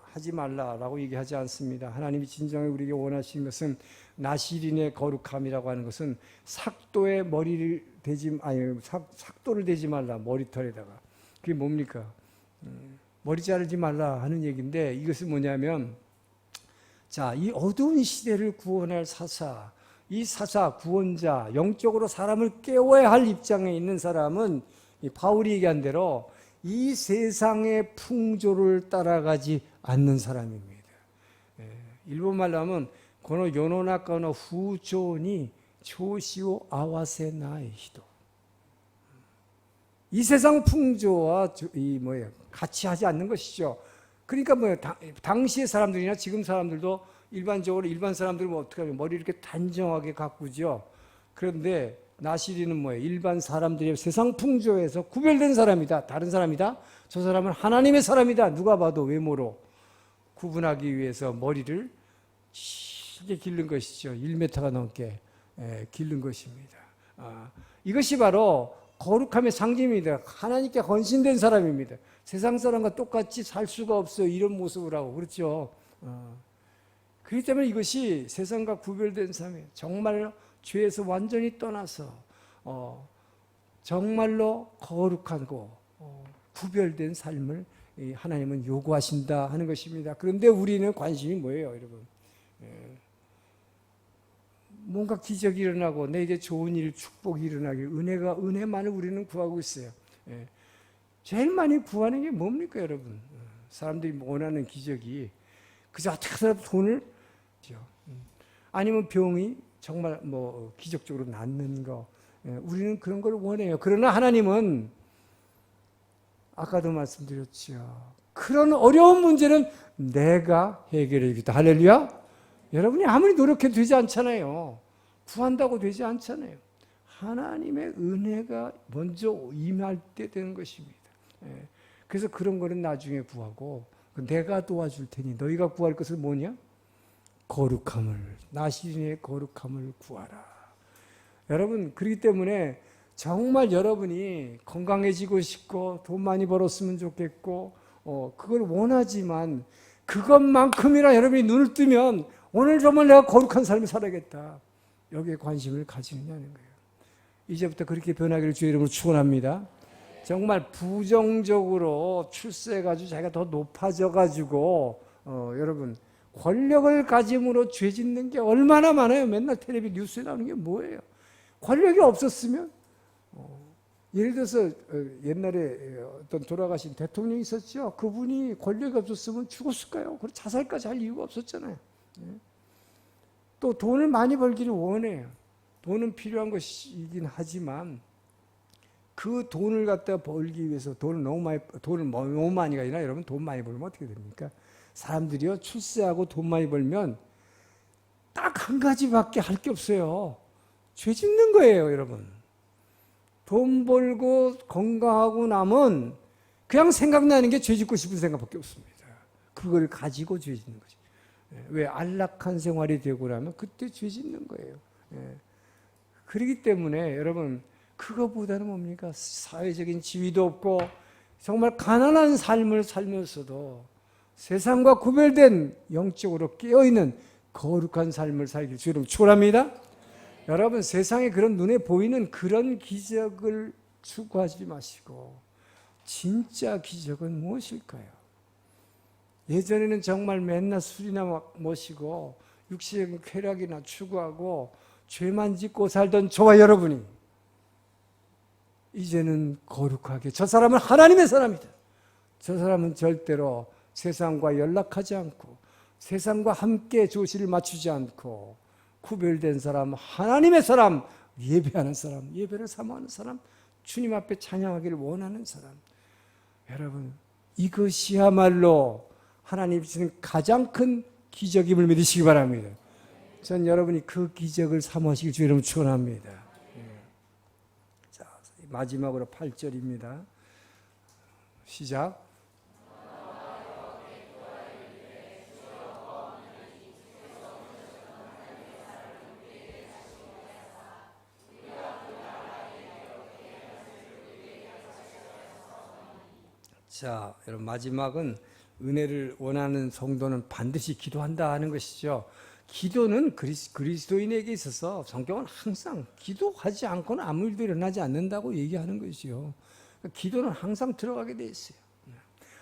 하지 말라라고 얘기하지 않습니다. 하나님이 진정에 우리에게 원하시는 것은 나시린의 거룩함이라고 하는 것은 삭도에 삭도를 대지 말라, 머리털에다가. 그게 뭡니까? 머리 자르지 말라 하는 얘기인데 이것은 뭐냐면 자, 이 어두운 시대를 구원할 사사, 이 사사, 구원자, 영적으로 사람을 깨워야 할 입장에 있는 사람은 바울이 얘기한 대로 이 세상의 풍조를 따라가지 않는 사람입니다. 일본말로 하면 고노 요노나카노 후조니 조시오 아와세 나이 히도. 이 세상 풍조와 같이 하지 않는 것이죠. 그러니까 당시의 사람들이나 지금 사람들도 일반적으로 일반 사람들은 어떻게 하면 머리 이렇게 단정하게 가꾸죠. 그런데 나시리는 뭐예요? 일반 사람들의 세상 풍조에서 구별된 사람이다. 다른 사람이다. 저 사람은 하나님의 사람이다. 누가 봐도 외모로 구분하기 위해서 머리를 길게 기른 것이죠. 1m가 넘게 기른 것입니다. 이것이 바로 거룩함의 상징입니다. 하나님께 헌신된 사람입니다. 세상 사람과 똑같이 살 수가 없어요. 이런 모습을 하고. 그렇죠. 그렇기 때문에 이것이 세상과 구별된 삶이에요. 정말 죄에서 완전히 떠나서 정말로 거룩하고 구별된 삶을 하나님은 요구하신다 하는 것입니다. 그런데 우리는 관심이 뭐예요, 여러분? 뭔가 기적이 일어나고 내게 좋은 일, 축복이 일어나기, 은혜만을 우리는 구하고 있어요. 제일 많이 구하는 게 뭡니까, 여러분? 사람들이 원하는 기적이 그저 어떻게 해서라도 돈을 아니면 병이 정말 뭐 기적적으로 낫는 거, 우리는 그런 걸 원해요. 그러나 하나님은 아까도 말씀드렸죠. 그런 어려운 문제는 내가 해결해 주겠다. 할렐루야. 여러분이 아무리 노력해도 되지 않잖아요. 구한다고 되지 않잖아요. 하나님의 은혜가 먼저 임할 때 되는 것입니다. 그래서 그런 거는 나중에 구하고, 내가 도와줄 테니 너희가 구할 것은 뭐냐? 거룩함을, 나시린의 거룩함을 구하라. 여러분, 그렇기 때문에 정말 여러분이 건강해지고 싶고 돈 많이 벌었으면 좋겠고 그걸 원하지만 그것만큼이나 여러분이 눈을 뜨면 오늘 정말 내가 거룩한 삶을 살아야겠다, 여기에 관심을 가지느냐는 거예요. 이제부터 그렇게 변하기를 주의 이름으로 축원합니다. 정말 부정적으로 출세해가지고 자기가 더 높아져가지고 여러분 권력을 가짐으로 죄 짓는 게 얼마나 많아요. 맨날 텔레비 뉴스에 나오는 게 뭐예요? 권력이 없었으면 예를 들어서 옛날에 어떤 돌아가신 대통령이 있었죠. 그분이 권력이 없었으면 죽었을까요? 그리고 자살까지 할 이유가 없었잖아요. 또 돈을 많이 벌기를 원해요. 돈은 필요한 것이긴 하지만 그 돈을 갖다 벌기 위해서 돈을 너무 많이가 아니라 여러분 돈 많이 벌면 어떻게 됩니까? 사람들이요, 출세하고 돈 많이 벌면 딱 한 가지밖에 할 게 없어요. 죄 짓는 거예요, 여러분. 돈 벌고 건강하고 나면 그냥 생각나는 게 죄 짓고 싶은 생각밖에 없습니다. 그걸 가지고 죄 짓는 거죠. 왜? 안락한 생활이 되고 나면 그때 죄 짓는 거예요. 그렇기 때문에 여러분, 그거보다는 뭡니까? 사회적인 지위도 없고 정말 가난한 삶을 살면서도 세상과 구별된 영적으로 깨어있는 거룩한 삶을 살기를 주님 축원합니다. 여러분, 세상에 그런 눈에 보이는 그런 기적을 추구하지 마시고 진짜 기적은 무엇일까요? 예전에는 정말 맨날 술이나 마시고 육신의 쾌락이나 추구하고 죄만 짓고 살던 저와 여러분이 이제는 거룩하게, 저 사람은 하나님의 사람이다, 저 사람은 절대로 세상과 연락하지 않고 세상과 함께 조시를 맞추지 않고 구별된 사람, 하나님의 사람, 예배하는 사람, 예배를 사모하는 사람, 주님 앞에 찬양하기를 원하는 사람, 여러분, 이것이야말로 하나님이 주시는 가장 큰 기적임을 믿으시기 바랍니다. 전 여러분이 그 기적을 사모하시길 주의 이름으로 축원합니다. 자, 마지막으로 8절입니다. 시작. 자, 여러분, 마지막은 은혜를 원하는 성도는 반드시 기도한다 하는 것이죠. 기도는 그리스도인에게 있어서 성경은 항상 기도하지 않고는 아무 일도 일어나지 않는다고 얘기하는 것이요. 기도는 항상 들어가게 돼 있어요.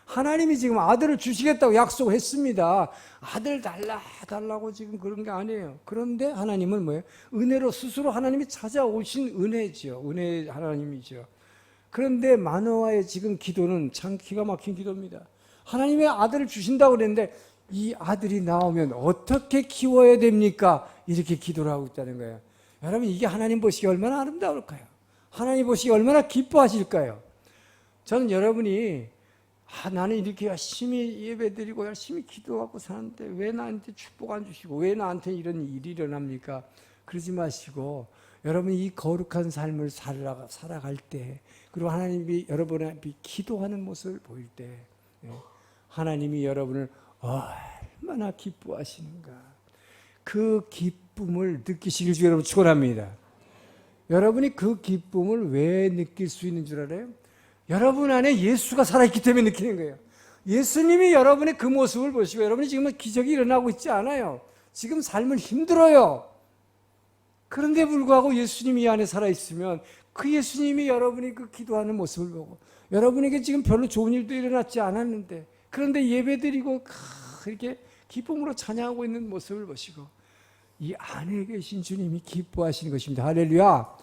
하나님이 지금 아들을 주시겠다고 약속했습니다. 아들 달라고 지금 그런 게 아니에요. 그런데 하나님은 뭐예요? 은혜로 스스로 하나님이 찾아오신 은혜죠. 은혜 하나님이죠. 그런데 마노아의 지금 기도는 참 기가 막힌 기도입니다. 하나님의 아들을 주신다고 그랬는데 이 아들이 나오면 어떻게 키워야 됩니까? 이렇게 기도를 하고 있다는 거예요. 여러분, 이게 하나님 보시기에 얼마나 아름다울까요? 하나님 보시기에 얼마나 기뻐하실까요? 저는 여러분이 나는 이렇게 열심히 예배드리고 열심히 기도하고 사는데 왜 나한테 축복 안 주시고 왜 나한테 이런 일이 일어납니까? 그러지 마시고 여러분이 이 거룩한 삶을 살아갈 때, 그리고 하나님이 여러분의 기도하는 모습을 보일 때 하나님이 여러분을 얼마나 기뻐하시는가, 그 기쁨을 느끼시길 주 여러분 축원합니다. 여러분이 그 기쁨을 왜 느낄 수 있는 줄 알아요? 여러분 안에 예수가 살아있기 때문에 느끼는 거예요. 예수님이 여러분의 그 모습을 보시고, 여러분이 지금 기적이 일어나고 있지 않아요. 지금 삶은 힘들어요. 그런데 불구하고 예수님이 이 안에 살아있으면 그 예수님이 여러분이 그 기도하는 모습을 보고, 여러분에게 지금 별로 좋은 일도 일어났지 않았는데 그런데 예배드리고 이렇게 기쁨으로 찬양하고 있는 모습을 보시고 이 안에 계신 주님이 기뻐하시는 것입니다. 할렐루야.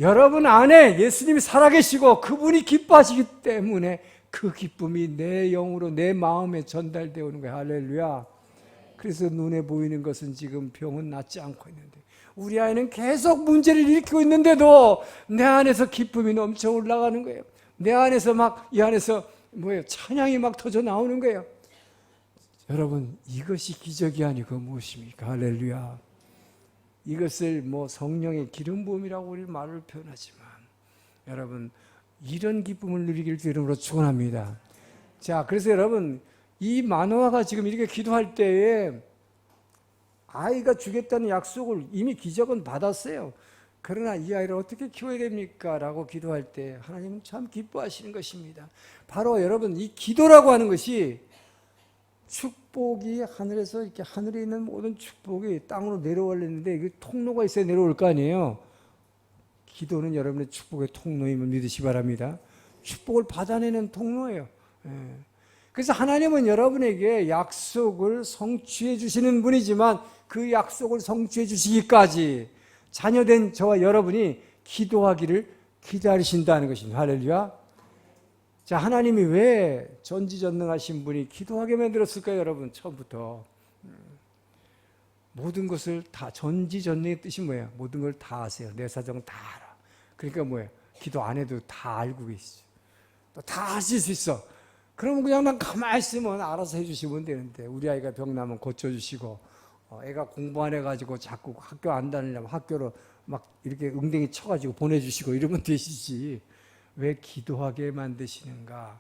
여러분 안에 예수님이 살아계시고 그분이 기뻐하시기 때문에 그 기쁨이 내 영으로 내 마음에 전달되어 오는 거예요. 할렐루야. 그래서 눈에 보이는 것은 지금 병은 낫지 않고 있는데 우리 아이는 계속 문제를 일으키고 있는데도 내 안에서 기쁨이 넘쳐 올라가는 거예요. 내 안에서 막 이 안에서 찬양이 막 터져 나오는 거예요. 여러분, 이것이 기적이 아니고 무엇입니까? 할렐루야. 이것을 성령의 기름 부음이라고 우리 말을 표현하지만 여러분, 이런 기쁨을 누리길 주 이름으로 축원합니다. 자, 그래서 여러분, 이 마노아가 지금 이렇게 기도할 때에 아이가 주겠다는 약속을 이미 기적은 받았어요. 그러나 이 아이를 어떻게 키워야 됩니까? 라고 기도할 때 하나님은 참 기뻐하시는 것입니다. 바로 여러분, 이 기도라고 하는 것이 축복이 하늘에서 이렇게 하늘에 있는 모든 축복이 땅으로 내려오려는데 이게 통로가 있어야 내려올 거 아니에요. 기도는 여러분의 축복의 통로임을 믿으시 바랍니다. 축복을 받아내는 통로예요. 그래서 하나님은 여러분에게 약속을 성취해 주시는 분이지만 그 약속을 성취해 주시기까지 자녀된 저와 여러분이 기도하기를 기다리신다는 것입니다. 할렐루야. 자, 하나님이 왜 전지전능하신 분이 기도하게 만들었을까요, 여러분? 처음부터. 모든 것을 다, 전지전능의 뜻이 뭐예요? 모든 걸 다 아세요. 내 사정 다 알아. 그러니까 뭐예요? 기도 안 해도 다 알고 계시죠. 또 다 하실 수 있어. 그러면 그냥 난 가만히 있으면 알아서 해주시면 되는데, 우리 아이가 병나면 고쳐주시고, 애가 공부 안 해가지고 자꾸 학교 안 다니려면 학교로 막 이렇게 웅덩이 쳐가지고 보내주시고 이러면 되시지. 왜 기도하게 만드시는가?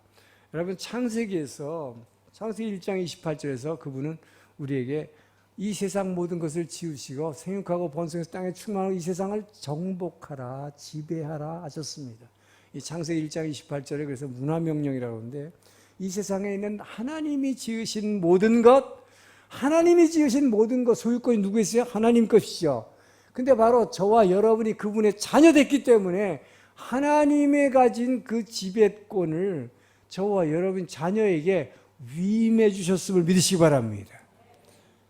여러분, 창세기 1장 28절에서 그분은 우리에게 이 세상 모든 것을 지으시고 생육하고 번성해서 땅에 충만하고 이 세상을 정복하라, 지배하라 하셨습니다. 이 창세기 1장 28절에 그래서 문화명령이라고 하는데, 이 세상에 있는 하나님이 지으신 모든 것, 소유권이 누구 있어요? 하나님 것이죠. 근데 바로 저와 여러분이 그분의 자녀됐기 때문에 하나님의 가진 그 지배권을 저와 여러분 자녀에게 위임해 주셨음을 믿으시기 바랍니다.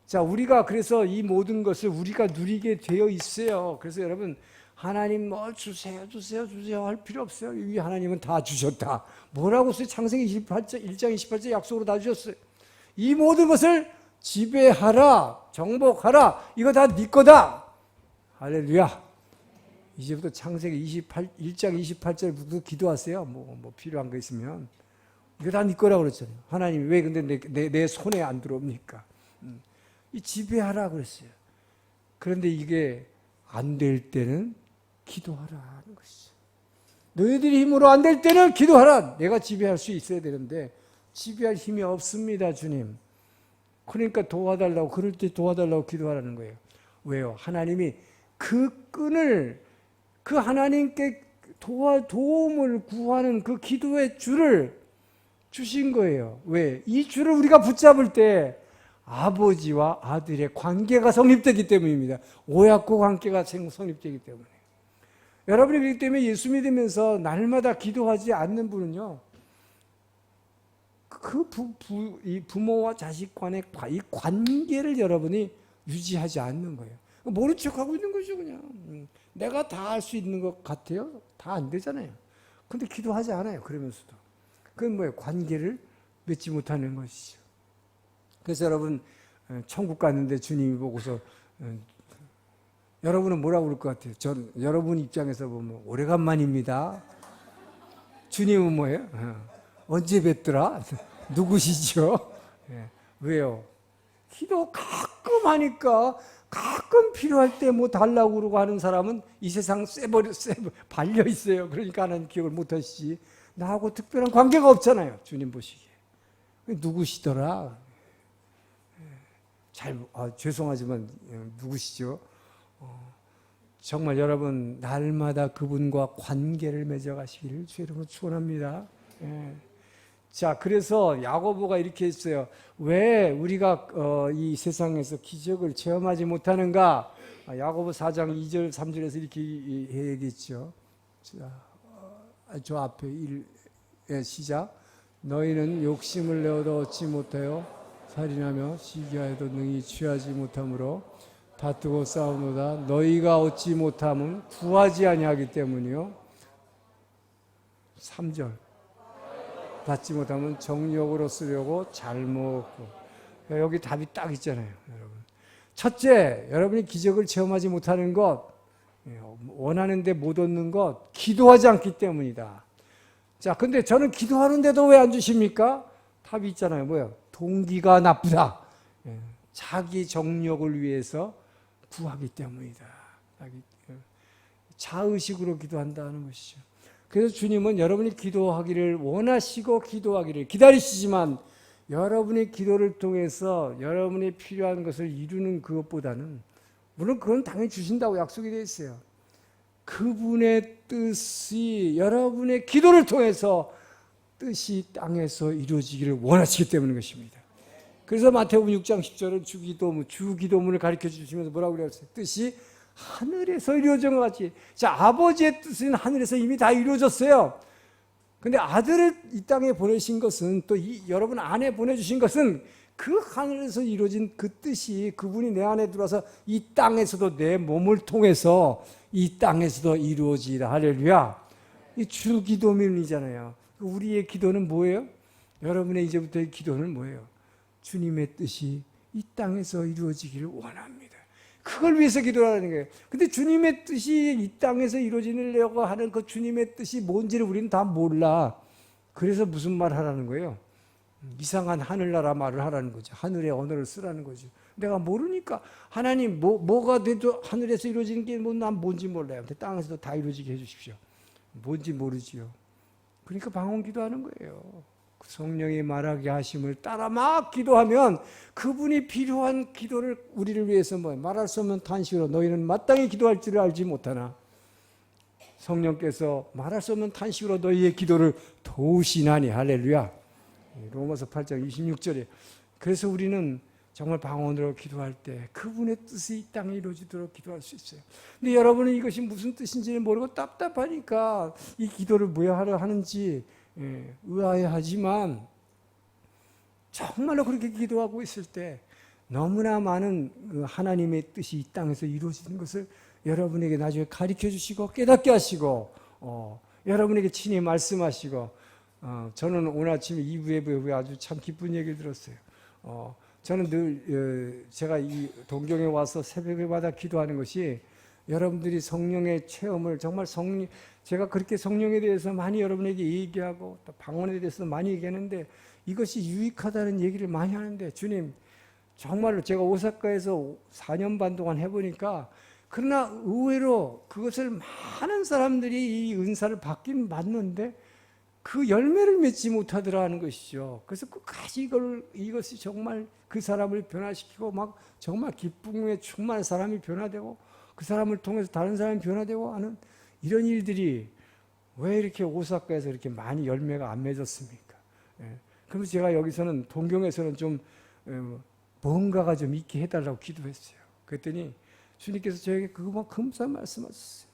자, 우리가 그래서 이 모든 것을 우리가 누리게 되어 있어요. 그래서 여러분, 하나님 뭘 주세요 할 필요 없어요. 이 하나님은 다 주셨다. 뭐라고 써요? 창세기 1장 28절 약속으로 다 주셨어요. 이 모든 것을 지배하라, 정복하라. 이거 다 네 거다. 할렐루야. 이제부터 창세기 1장 28절부터 기도하세요. 뭐 필요한 거 있으면. 이거 다 네 거라고 그랬잖아요. 하나님이 왜 근데 내 손에 안 들어옵니까? 이 지배하라 그랬어요. 그런데 이게 안 될 때는 기도하라 하는 것이죠. 너희들이 힘으로 안 될 때는 기도하라. 내가 지배할 수 있어야 되는데 지배할 힘이 없습니다, 주님. 그러니까 도와달라고, 그럴 때 도와달라고 기도하라는 거예요. 왜요? 하나님이 그 끈을, 그 하나님께 도움을 구하는 그 기도의 줄을 주신 거예요. 왜? 이 줄을 우리가 붙잡을 때 아버지와 아들의 관계가 성립되기 때문입니다. 오약고 관계가 성립되기 때문에. 여러분이 그렇기 때문에 예수 믿으면서 날마다 기도하지 않는 분은요, 이 부모와 자식 간의 이 관계를 여러분이 유지하지 않는 거예요. 모른 척하고 있는 거죠, 그냥. 내가 다 할 수 있는 것 같아요? 다 안 되잖아요. 근데 기도하지 않아요, 그러면서도. 그건 뭐예요? 관계를 맺지 못하는 것이죠. 그래서 여러분, 천국 갔는데 주님이 보고서 여러분은 뭐라고 그럴 것 같아요? 전 여러분 입장에서 보면 오래간만입니다. 주님은 뭐예요? 언제 뵙더라? 누구시죠? 왜요? 기도 가끔 하니까, 가끔 필요할 때 뭐 달라고 그러고 하는 사람은 이 세상 발려 있어요. 그러니까 하나님 기억을 못 하시지. 나하고 특별한 관계가 없잖아요, 주님 보시기에. 누구시더라? 죄송하지만 누구시죠? 정말 여러분, 날마다 그분과 관계를 맺어가시기를 주 여러분 축원합니다. 자, 그래서 야고보가 이렇게 했어요. 왜 우리가 이 세상에서 기적을 체험하지 못하는가? 야고보 4장 2절 3절에서 이렇게 얘기했죠. 저 앞에 시작. 너희는 욕심을 내어도 얻지 못하여 살인하며 시기하여도 능히 취하지 못하므로 다투고 싸우노다. 너희가 얻지 못함은 구하지 아니하기 때문이요. 3절. 받지 못하면 정욕으로 쓰려고 잘 먹고. 여기 답이 딱 있잖아요, 여러분. 첫째, 여러분이 기적을 체험하지 못하는 것, 원하는데 못 얻는 것, 기도하지 않기 때문이다. 자, 근데 저는 기도하는데도 왜 안 주십니까? 답이 있잖아요. 뭐예요? 동기가 나쁘다. 자기 정력을 위해서 구하기 때문이다. 자의식으로 기도한다는 것이죠. 그래서 주님은 여러분이 기도하기를 원하시고 기도하기를 기다리시지만 여러분의 기도를 통해서 여러분이 필요한 것을 이루는 그것보다는, 물론 그건 당연히 주신다고 약속이 되어 있어요. 그분의 뜻이 여러분의 기도를 통해서 뜻이 땅에서 이루어지기를 원하시기 때문인 것입니다. 그래서 마태복음 6장 10절은 주기도문을 가르쳐 주시면서 뭐라고 그랬어요? 뜻이 하늘에서 이루어진 것 같이. 자, 아버지의 뜻은 하늘에서 이미 다 이루어졌어요. 근데 아들을 이 땅에 보내신 것은, 또 여러분 안에 보내주신 것은 그 하늘에서 이루어진 그 뜻이 그분이 내 안에 들어와서 이 땅에서도 내 몸을 통해서 이 땅에서도 이루어지라. 할렐루야. 이 주기도문이잖아요. 우리의 기도는 뭐예요? 여러분의 이제부터의 기도는 뭐예요? 주님의 뜻이 이 땅에서 이루어지기를 원합니다. 그걸 위해서 기도하는 거예요. 근데 주님의 뜻이 이 땅에서 이루어지려고 하는 그 주님의 뜻이 뭔지를 우리는 다 몰라. 그래서 무슨 말 하라는 거예요? 이상한 하늘나라 말을 하라는 거죠. 하늘의 언어를 쓰라는 거죠. 내가 모르니까 하나님 뭐가 돼도 하늘에서 이루어지는 게 난 뭔지 몰라요. 근데 땅에서도 다 이루어지게 해주십시오. 뭔지 모르지요. 그러니까 방언 기도하는 거예요. 성령이 말하게 하심을 따라 막 기도하면 그분이 필요한 기도를 우리를 위해서 말할 수 없는 탄식으로 너희는 마땅히 기도할 줄을 알지 못하나 성령께서 말할 수 없는 탄식으로 너희의 기도를 도우시나니. 할렐루야. 로마서 8장 26절에. 그래서 우리는 정말 방언으로 기도할 때 그분의 뜻이 이 땅에 이루어지도록 기도할 수 있어요. 근데 여러분은 이것이 무슨 뜻인지는 모르고 답답하니까 이 기도를 왜 하려 하는지 의아해하지만, 정말로 그렇게 기도하고 있을 때 너무나 많은 하나님의 뜻이 이 땅에서 이루어지는 것을 여러분에게 나중에 가르쳐 주시고 깨닫게 하시고, 여러분에게 친히 말씀하시고, 저는 오늘 아침에 2부 예배에 아주 참 기쁜 얘기를 들었어요. 저는 늘 제가 이 동경에 와서 새벽에마다 기도하는 것이, 여러분들이 성령의 체험을 정말 제가 그렇게 성령에 대해서 많이 여러분에게 얘기하고 또 방언에 대해서 많이 얘기하는데 이것이 유익하다는 얘기를 많이 하는데, 주님 정말로 제가 오사카에서 4년 반 동안 해보니까, 그러나 의외로 그것을 많은 사람들이 이 은사를 받긴 받는데 그 열매를 맺지 못하더라 하는 것이죠. 그래서 끝까지 이것이 정말 그 사람을 변화시키고 막 정말 기쁨에 충만한 사람이 변화되고 그 사람을 통해서 다른 사람이 변화되고 하는 이런 일들이 왜 이렇게 오사카에서 이렇게 많이 열매가 안 맺었습니까? 그래서 제가 여기서는 동경에서는 좀 뭔가가 좀 있게 해달라고 기도했어요. 그랬더니 주님께서 저에게 그것만 금방 말씀하셨어요.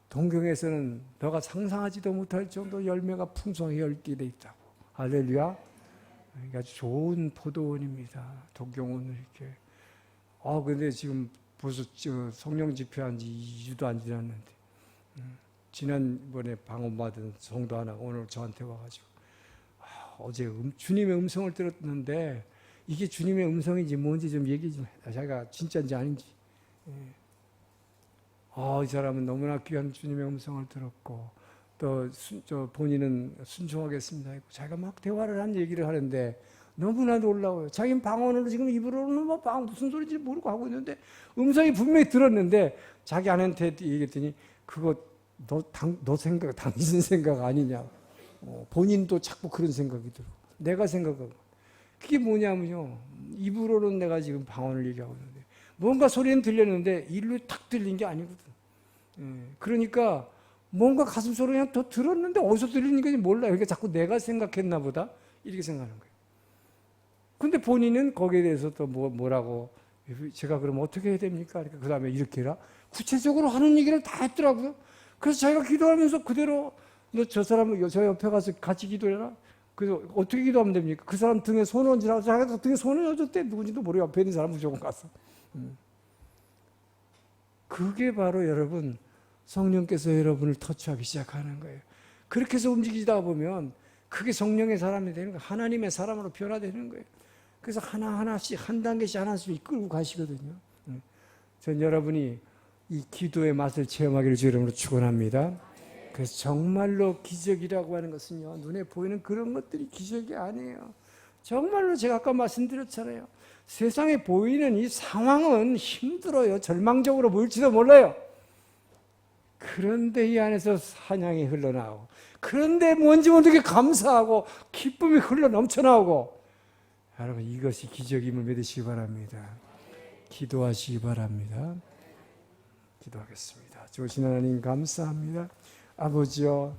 동경에서는 너가 상상하지도 못할 정도로 열매가 풍성히 열게 돼 있다고. 할렐루야. 아주 좋은 포도원입니다. 동경은 이렇게. 근데 지금 벌써 성령 집회한 지 2주도 안 지났는데, 지난번에 방언받은 성도 하나가 오늘 저한테 와가지고, 어제 주님의 음성을 들었는데 이게 주님의 음성인지 뭔지 좀 얘기 좀 해. 자기가 진짜인지 아닌지. 이 사람은 너무나 귀한 주님의 음성을 들었고, 또 본인은 순종하겠습니다 했고, 자기가 막 대화를 한 얘기를 하는데 너무나 놀라워요. 자기는 방언으로 지금 입으로는 무슨 소리인지 모르고 하고 있는데 음성이 분명히 들었는데 자기 아내한테 얘기했더니, 그거 너 생각, 당신 생각 아니냐. 본인도 자꾸 그런 생각이 들어. 내가 생각하고. 그게 뭐냐면요, 입으로는 내가 지금 방언을 얘기하고 있는데 뭔가 소리는 들렸는데 일로 탁 들린 게 아니거든. 그러니까 뭔가 가슴 소리 그냥 더 들었는데 어디서 들리는 건지 몰라요. 그러니까 자꾸 내가 생각했나 보다 이렇게 생각하는 거예요. 근데 본인은 거기에 대해서 또 뭐라고, 제가 그럼 어떻게 해야 됩니까? 그러니까 그 다음에 이렇게 해라. 구체적으로 하는 얘기를 다 했더라고요. 그래서 자기가 기도하면서 그대로, 너 저 사람 저 옆에 가서 같이 기도해라. 그래서 어떻게 기도하면 됩니까? 그 사람 등에 손 얹으라고 자기가 등에 손을 얹었대. 누군지도 모르고 옆에 있는 사람 무조건 갔어. 그게 바로 여러분, 성령께서 여러분을 터치하기 시작하는 거예요. 그렇게 해서 움직이다 보면 그게 성령의 사람이 되는 거예요. 하나님의 사람으로 변화되는 거예요. 그래서 하나하나씩 한 단계씩 하나씩 이끌고 가시거든요. 전 여러분이 이 기도의 맛을 체험하기를 주 이름으로 축원합니다. 그래서 정말로 기적이라고 하는 것은요, 눈에 보이는 그런 것들이 기적이 아니에요. 정말로 제가 아까 말씀드렸잖아요. 세상에 보이는 이 상황은 힘들어요. 절망적으로 보일지도 몰라요. 그런데 이 안에서 사냥이 흘러나오고, 그런데 뭔지 모르게 감사하고 기쁨이 흘러 넘쳐나오고, 여러분 이것이 기적임을 믿으시기 바랍니다. 기도하시기 바랍니다. 기도하겠습니다. 좋으신 하나님 감사합니다. 아버지요,